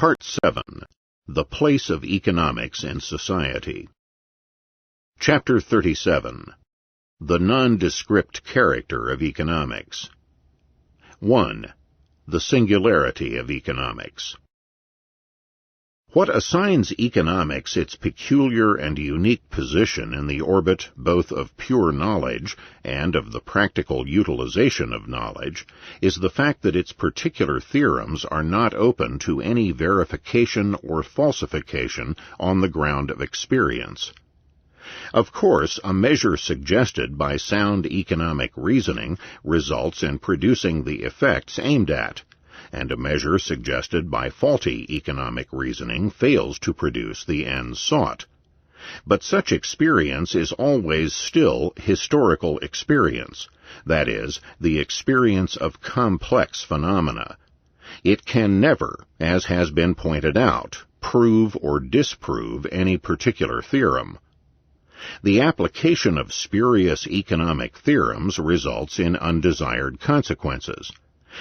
Part 7. The Place of Economics in Society. Chapter 37. The Nondescript Character of Economics. 1. The Singularity of Economics. What assigns economics its peculiar and unique position in the orbit both of pure knowledge and of the practical utilization of knowledge is the fact that its particular theorems are not open to any verification or falsification on the ground of experience. Of course, a measure suggested by sound economic reasoning results in producing the effects aimed at, and a measure suggested by faulty economic reasoning fails to produce the ends sought. But such experience is always still historical experience, that is, the experience of complex phenomena. It can never, as has been pointed out, prove or disprove any particular theorem. The application of spurious economic theorems results in undesired consequences.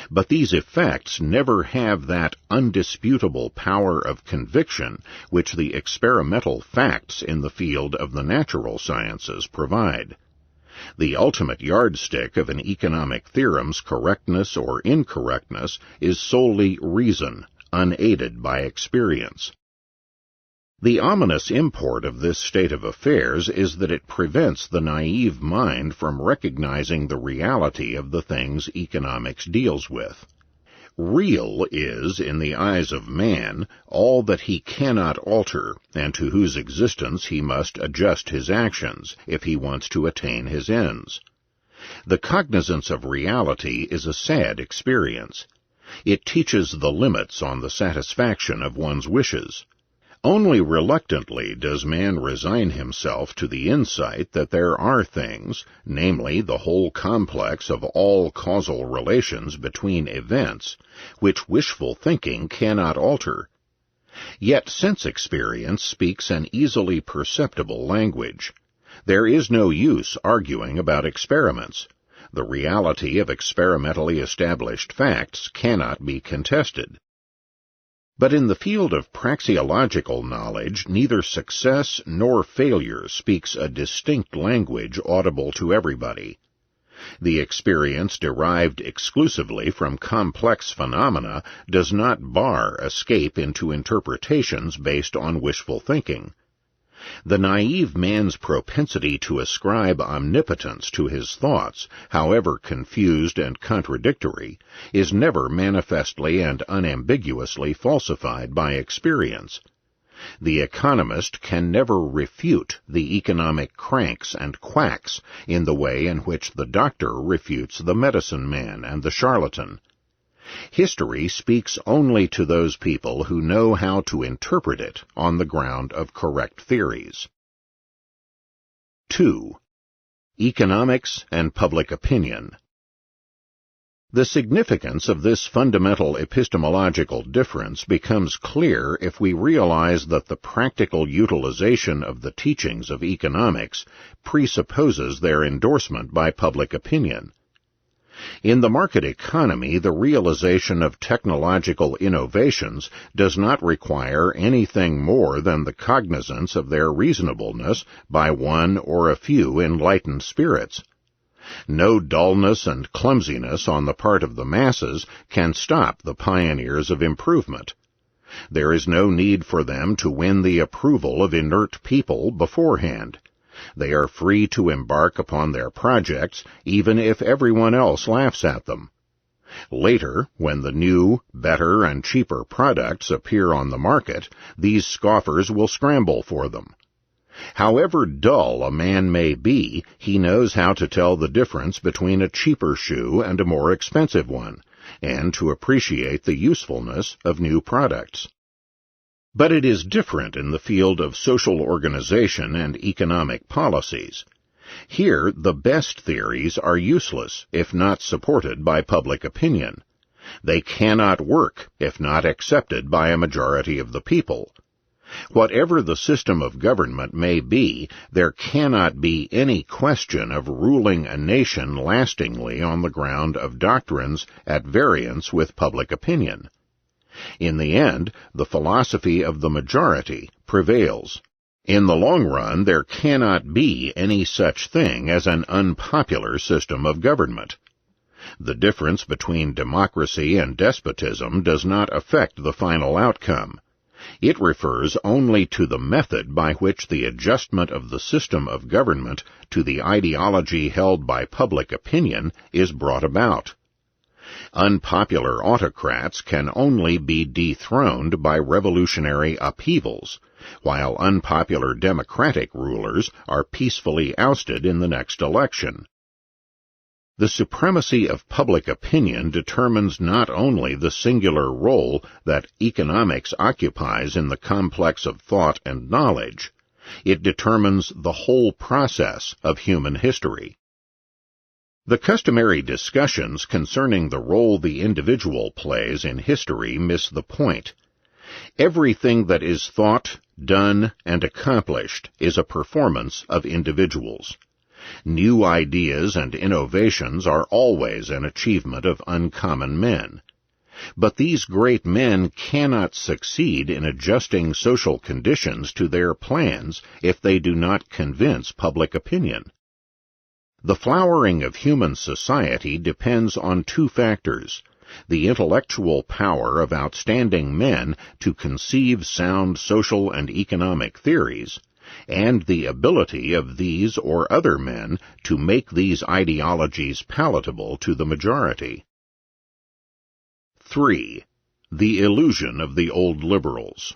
But these effects never have that undisputable power of conviction which the experimental facts in the field of the natural sciences provide. The ultimate yardstick of an economic theorem's correctness or incorrectness is solely reason, unaided by experience. The ominous import of this state of affairs is that it prevents the naive mind from recognizing the reality of the things economics deals with. Real is, in the eyes of man, all that he cannot alter, and to whose existence he must adjust his actions, if he wants to attain his ends. The cognizance of reality is a sad experience. It teaches the limits on the satisfaction of one's wishes. Only reluctantly does man resign himself to the insight that there are things, namely the whole complex of all causal relations between events, which wishful thinking cannot alter. Yet sense experience speaks an easily perceptible language. There is no use arguing about experiments. The reality of experimentally established facts cannot be contested. But in the field of praxeological knowledge, neither success nor failure speaks a distinct language audible to everybody. The experience derived exclusively from complex phenomena does not bar escape into interpretations based on wishful thinking. The naive man's propensity to ascribe omnipotence to his thoughts, however confused and contradictory, is never manifestly and unambiguously falsified by experience. The economist can never refute the economic cranks and quacks in the way in which the doctor refutes the medicine man and the charlatan. History speaks only to those people who know how to interpret it on the ground of correct theories. 2. Economics and Public Opinion. The significance of this fundamental epistemological difference becomes clear if we realize that the practical utilization of the teachings of economics presupposes their endorsement by public opinion. In the market economy, the realization of technological innovations does not require anything more than the cognizance of their reasonableness by one or a few enlightened spirits. No dullness and clumsiness on the part of the masses can stop the pioneers of improvement. There is no need for them to win the approval of inert people beforehand. They are free to embark upon their projects, even if everyone else laughs at them. Later, when the new, better, and cheaper products appear on the market, these scoffers will scramble for them. However dull a man may be, he knows how to tell the difference between a cheaper shoe and a more expensive one, and to appreciate the usefulness of new products. But it is different in the field of social organization and economic policies. Here, the best theories are useless if not supported by public opinion. They cannot work if not accepted by a majority of the people. Whatever the system of government may be, there cannot be any question of ruling a nation lastingly on the ground of doctrines at variance with public opinion. In the end, the philosophy of the majority prevails. In the long run, there cannot be any such thing as an unpopular system of government. The difference between democracy and despotism does not affect the final outcome. It refers only to the method by which the adjustment of the system of government to the ideology held by public opinion is brought about. Unpopular autocrats can only be dethroned by revolutionary upheavals, while unpopular democratic rulers are peacefully ousted in the next election. The supremacy of public opinion determines not only the singular role that economics occupies in the complex of thought and knowledge, it determines the whole process of human history. The customary discussions concerning the role the individual plays in history miss the point. Everything that is thought, done, and accomplished is a performance of individuals. New ideas and innovations are always an achievement of uncommon men. But these great men cannot succeed in adjusting social conditions to their plans if they do not convince public opinion. The flowering of human society depends on two factors: the intellectual power of outstanding men to conceive sound social and economic theories, and the ability of these or other men to make these ideologies palatable to the majority. 3. The illusion of the old liberals.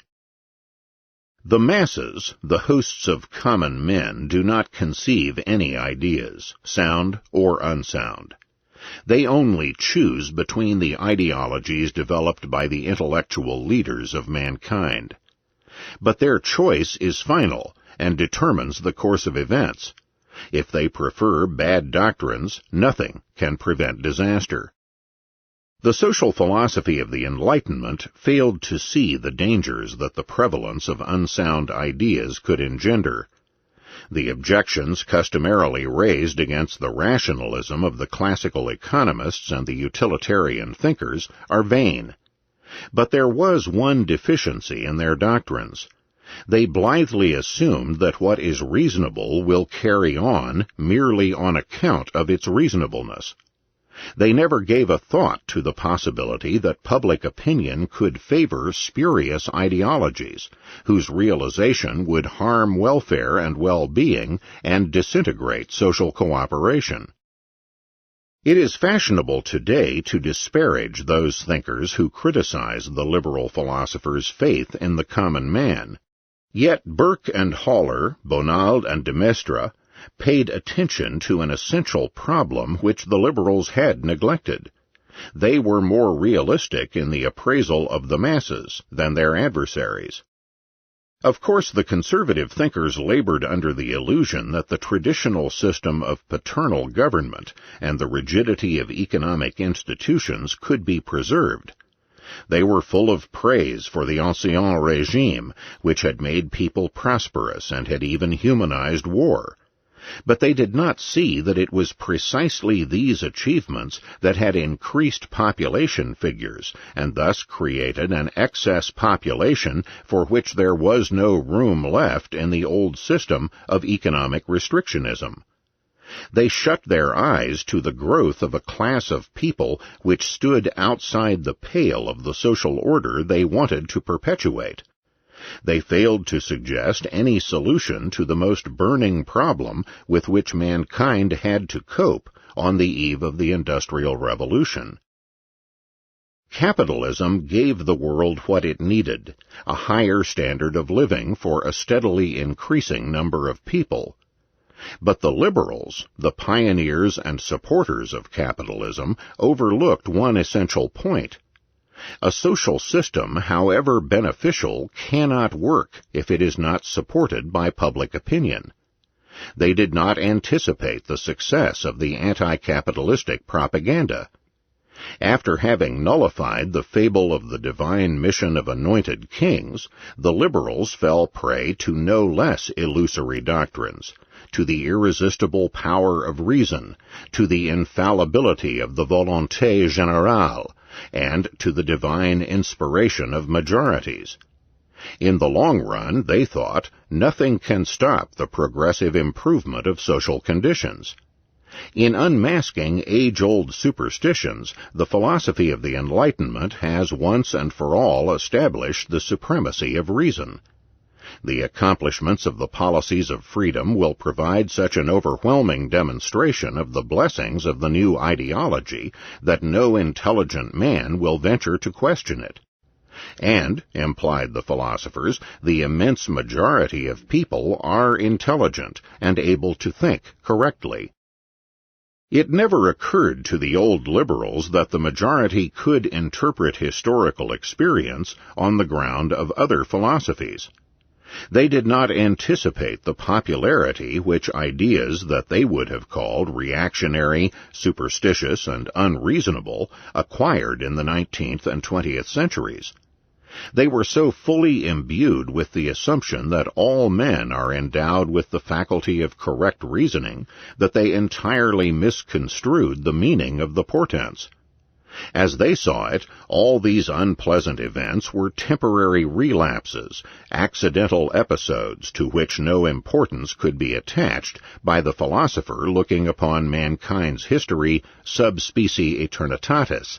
The masses, the hosts of common men, do not conceive any ideas, sound or unsound. They only choose between the ideologies developed by the intellectual leaders of mankind. But their choice is final and determines the course of events. If they prefer bad doctrines, nothing can prevent disaster. The social philosophy of the Enlightenment failed to see the dangers that the prevalence of unsound ideas could engender. The objections customarily raised against the rationalism of the classical economists and the utilitarian thinkers are vain. But there was one deficiency in their doctrines. They blithely assumed that what is reasonable will carry on merely on account of its reasonableness. They never gave a thought to the possibility that public opinion could favor spurious ideologies, whose realization would harm welfare and well-being and disintegrate social cooperation. It is fashionable today to disparage those thinkers who criticize the liberal philosophers' faith in the common man. Yet Burke and Haller, Bonald and de Maistre, paid attention to an essential problem which the liberals had neglected. They were more realistic in the appraisal of the masses than their adversaries. Of course, the conservative thinkers labored under the illusion that the traditional system of paternal government and the rigidity of economic institutions could be preserved. They were full of praise for the ancien régime, which had made people prosperous and had even humanized war. But they did not see that it was precisely these achievements that had increased population figures and thus created an excess population for which there was no room left in the old system of economic restrictionism. They shut their eyes to the growth of a class of people which stood outside the pale of the social order they wanted to perpetuate. They failed to suggest any solution to the most burning problem with which mankind had to cope on the eve of the Industrial Revolution. Capitalism gave the world what it needed, a higher standard of living for a steadily increasing number of people. But the liberals, the pioneers and supporters of capitalism, overlooked one essential point. A social system, however beneficial, cannot work if it is not supported by public opinion. They did not anticipate the success of the anti-capitalistic propaganda. After having nullified the fable of the divine mission of anointed kings, the liberals fell prey to no less illusory doctrines, to the irresistible power of reason, to the infallibility of the volonté générale, and to the divine inspiration of majorities. In the long run, they thought, nothing can stop the progressive improvement of social conditions. In unmasking age-old superstitions, the philosophy of the Enlightenment has once and for all established the supremacy of reason. The accomplishments of the policies of freedom will provide such an overwhelming demonstration of the blessings of the new ideology that no intelligent man will venture to question it. And, implied the philosophers, the immense majority of people are intelligent and able to think correctly. It never occurred to the old liberals that the majority could interpret historical experience on the ground of other philosophies. They did not anticipate the popularity which ideas that they would have called reactionary, superstitious, and unreasonable acquired in the 19th and 20th centuries. They were so fully imbued with the assumption that all men are endowed with the faculty of correct reasoning that they entirely misconstrued the meaning of the portents. As they saw it, all these unpleasant events were temporary relapses, accidental episodes to which no importance could be attached by the philosopher looking upon mankind's history sub specie aeternitatis.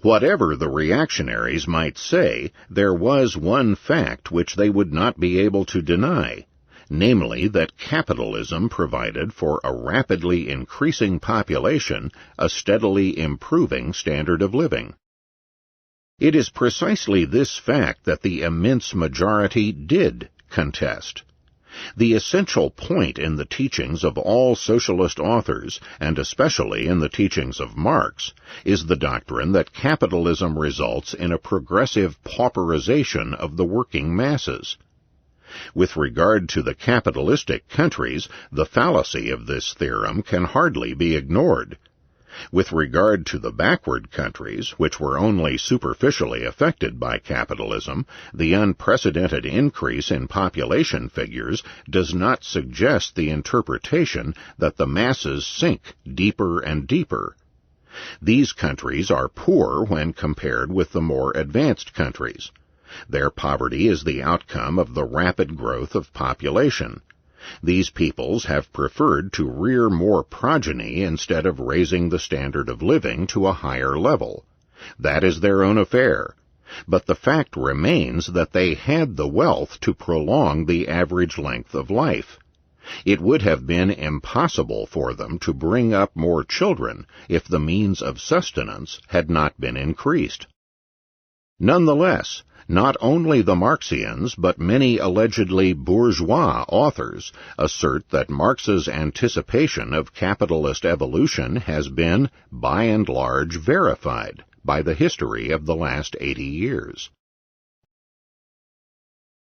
Whatever the reactionaries might say, there was one fact which they would not be able to deny, namely that capitalism provided for a rapidly increasing population a steadily improving standard of living. It is precisely this fact that the immense majority did contest. The essential point in the teachings of all socialist authors, and especially in the teachings of Marx, is the doctrine that capitalism results in a progressive pauperization of the working masses. With regard to the capitalistic countries, the fallacy of this theorem can hardly be ignored. With regard to the backward countries, which were only superficially affected by capitalism, the unprecedented increase in population figures does not suggest the interpretation that the masses sink deeper and deeper. These countries are poor when compared with the more advanced countries. Their poverty is the outcome of the rapid growth of population. These peoples have preferred to rear more progeny instead of raising the standard of living to a higher level. That is their own affair. But the fact remains that they had the wealth to prolong the average length of life. It would have been impossible for them to bring up more children if the means of sustenance had not been increased. Nonetheless, not only the Marxians, but many allegedly bourgeois authors assert that Marx's anticipation of capitalist evolution has been, by and large, verified by the history of the last 80 years.